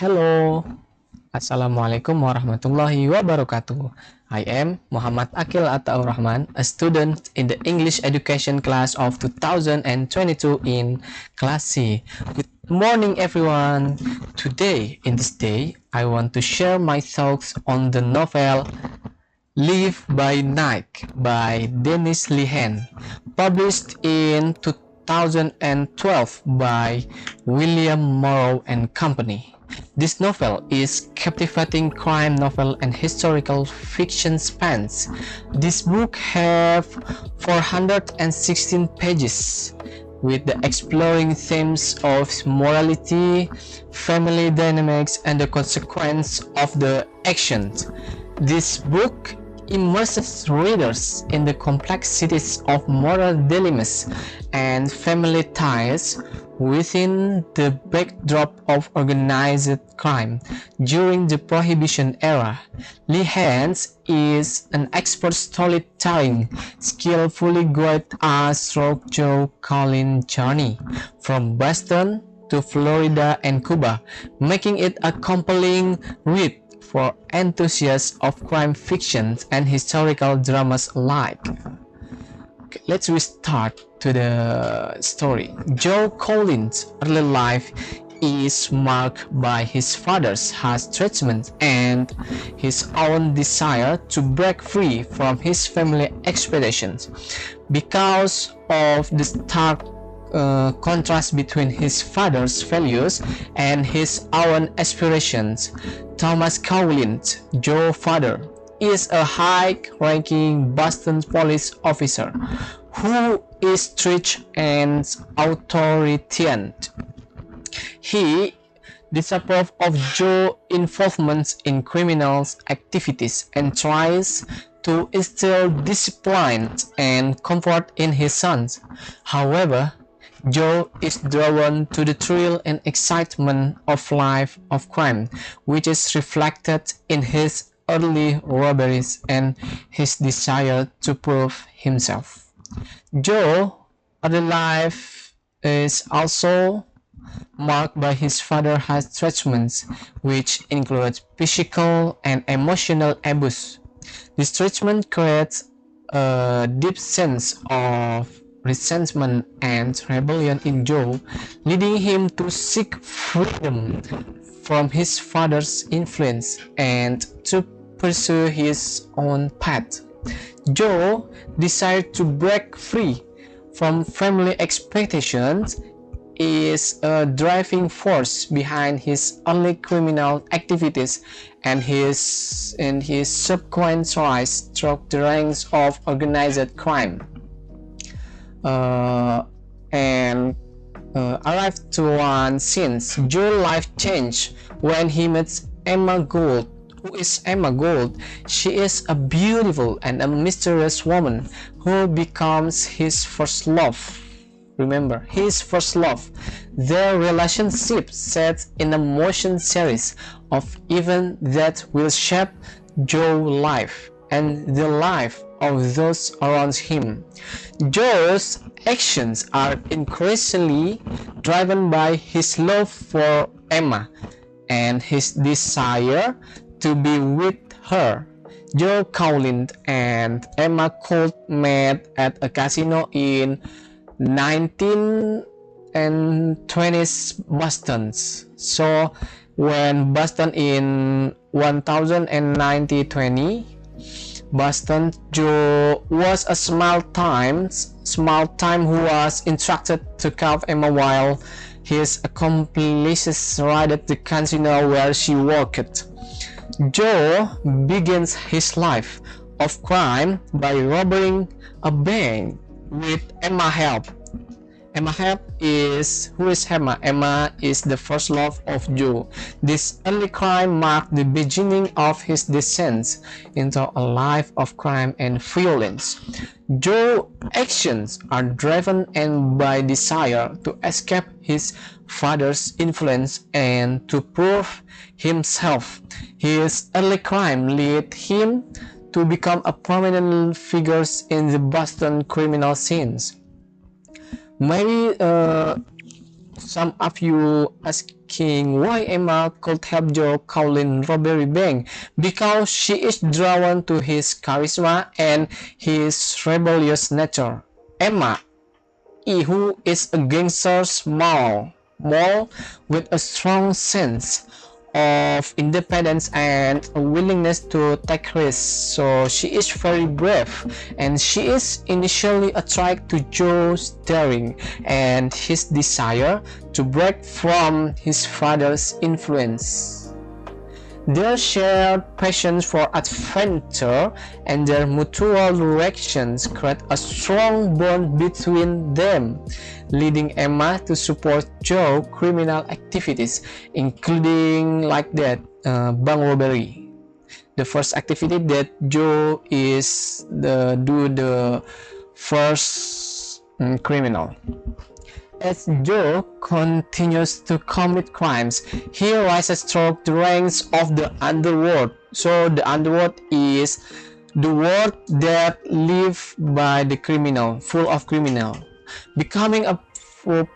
Hello, Assalamualaikum warahmatullahi wabarakatuh. I am Muhammad Akil Ataur Rahman, a student in the English education class of 2022 in Class C. Good morning, everyone. Today, in this day, I want to share my thoughts on the novel Live by Night by Dennis Lehane, published in 2012 by William Morrow and Company. This novel is captivating crime novel and historical fiction spans. This book have 416 pages with the exploring themes of morality, family dynamics, and the consequence of the actions. This book immerses readers in the complexities of moral dilemmas and family ties within the backdrop of organized crime during the Prohibition era. Lehane is an expert storytelling, skillfully guides us through Joe Collins' journey from Boston to Florida and Cuba, making it a compelling read for enthusiasts of crime fiction and historical dramas alike. Okay, let's restart to the story. Joe Collins' early life is marked by his father's harsh treatment and his own desire to break free from his family expectations. Because of the stark contrast between his father's values and his own aspirations, Thomas Collins, Joe's father, is a high-ranking Boston police officer who is strict and authoritarian. He disapproves of Joe's involvement in criminal activities and tries to instill discipline and comfort in his sons. However, Joe is drawn to the thrill and excitement of life of crime, which is reflected in his early robberies and his desire to prove himself. Joe's early life is also marked by his father's harsh treatment, which includes physical and emotional abuse. This treatment creates a deep sense of resentment and rebellion in Joe, leading him to seek freedom from his father's influence and to pursue his own path. Joe desired to break free from family expectations is a driving force behind his early criminal activities and his subsequent rise through the ranks of organized crime. And arrived to one since Joe's life changed when he met Emma Gould. Who is Emma Gould? She is a beautiful and a mysterious woman who becomes his first love. Remember, his first love. Their relationship sets in a motion series of events that will shape Joe's life and the life of those around him. Joe's actions are increasingly driven by his love for Emma and his desire to be with her. Joe Collins and Emma Gould met at a casino in 1920s Boston. So when Boston in 1920, Boston, Joe was a small time who was instructed to cuff Emma while his accomplices raided the casino where she worked. Joe begins his life of crime by robbing a bank with Emma's help. Who is Emma? Emma is the first love of Joe. This early crime marked the beginning of his descent into a life of crime and violence. Joe's actions are driven by desire to escape his father's influence and to prove himself. His early crime led him to become a prominent figure in the Boston criminal scenes. Maybe Some of you asking why Emma could help Joe Colin robbery bank, because she is drawn to his charisma and his rebellious nature. Emma, who is a gangster's mole with a strong sense of independence and a willingness to take risks. So she is very brave, and she is initially attracted to Joe's daring and his desire to break from his father's influence. Their shared passion for adventure and their mutual directions create a strong bond between them, leading Emma to support Joe's criminal activities, including like that bank robbery. The first activity that Joe is the first criminal. As Joe continues to commit crimes, he rises through the ranks of the underworld. So the underworld is the world that live by the criminal, full of criminal. Becoming a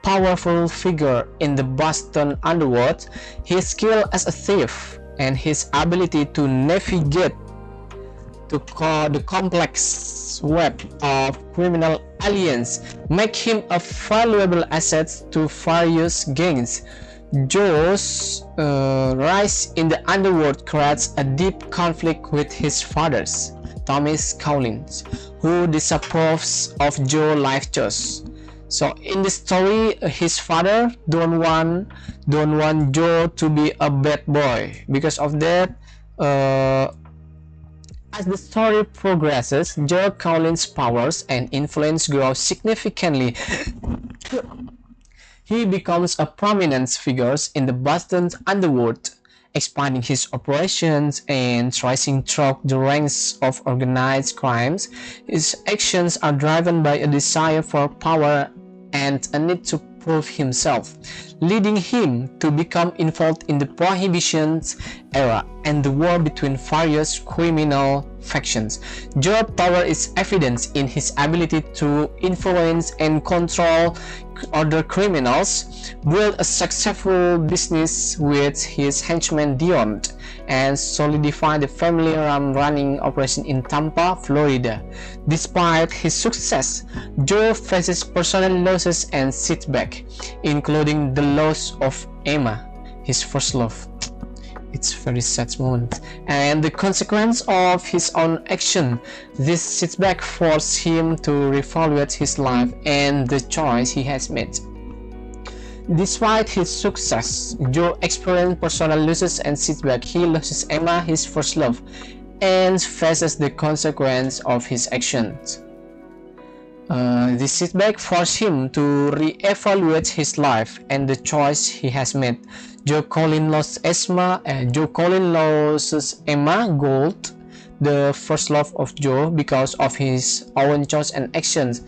powerful figure in the Boston underworld, his skill as a thief and his ability to navigate the complex web of criminal aliens make him a valuable asset to various gangs. Joe's rise in the underworld creates a deep conflict with his father, Thomas Collins, who disapproves of Joe's life choice. So in the story, his father don't want Joe to be a bad boy. Because of that, as the story progresses, Joe Collins' powers and influence grow significantly. He becomes a prominent figure in the Boston underworld, expanding his operations and rising through the ranks of organized crimes. His actions are driven by a desire for power and a need to prove himself, leading him to become involved in the Prohibition era and the war between various criminal factions. Joe's power is evident in his ability to influence and control other criminals, build a successful business with his henchman Dion, and solidify the family running operation in Tampa, Florida. Despite his success, Joe faces personal losses and setbacks, including the loss of Emma, his first love. It's a very sad moment, and the consequence of his own action. This setback forced him to reevaluate his life and the choice he has made. Despite his success, Joe experienced personal losses and setbacks. He loses Emma, his first love, and faces the consequence of his actions. This setback forced him to re-evaluate his life and the choice he has made. Joe Collins loses Emma Gold, the first love of Joe, because of his own choice and actions.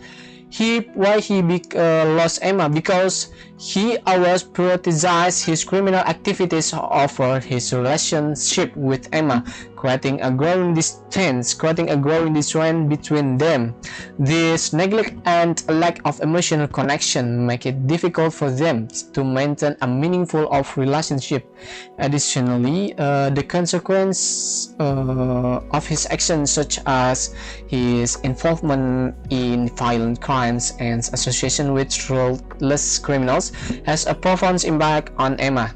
Lost Emma? Because he always prioritized his criminal activities over his relationship with Emma, creating a growing distance between them. This neglect and lack of emotional connection make it difficult for them to maintain a meaningful relationship. Additionally, the consequence of his actions, such as his involvement in violent crimes and association with ruthless criminals, has a profound impact on Emma,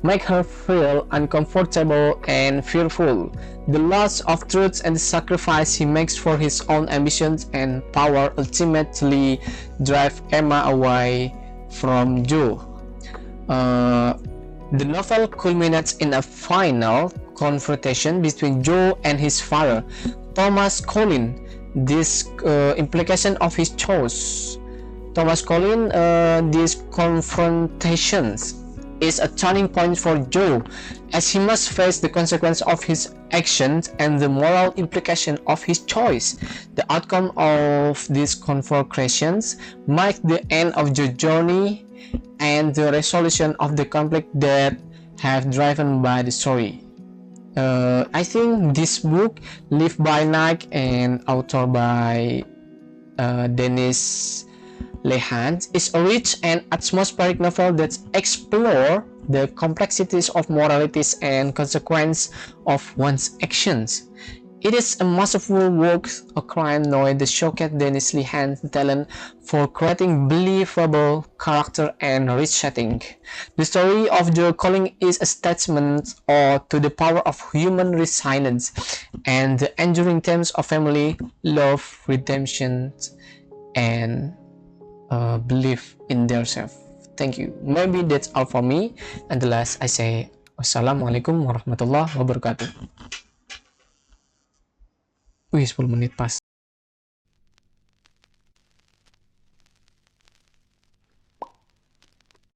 make her feel uncomfortable and fearful. The loss of truth and the sacrifice he makes for his own ambitions and power ultimately drive Emma away from Joe. The novel culminates in a final confrontation between Joe and his father, Thomas Collins. This implication of his choice. Thomas Collins, these confrontations is a turning point for Joe, as he must face the consequence of his actions and the moral implication of his choice. The outcome of these confrontations mark the end of Joe's journey and the resolution of the conflict that have driven by the story. I think this book, Live by Night, and author by Dennis Lehans is a rich and atmospheric novel that explores the complexities of moralities and consequence of one's actions. It is a masterful work, a crime noir that showcases Denis Lehan's talent for creating believable character and rich setting. The story of Joe Calling is a testament to the power of human resilience and the enduring themes of family, love, redemption, and belief in themselves. Thank you. Maybe that's all for me. And the last, I say, wassalamualaikum warahmatullahi wabarakatuh. Wih, 10 menit pas.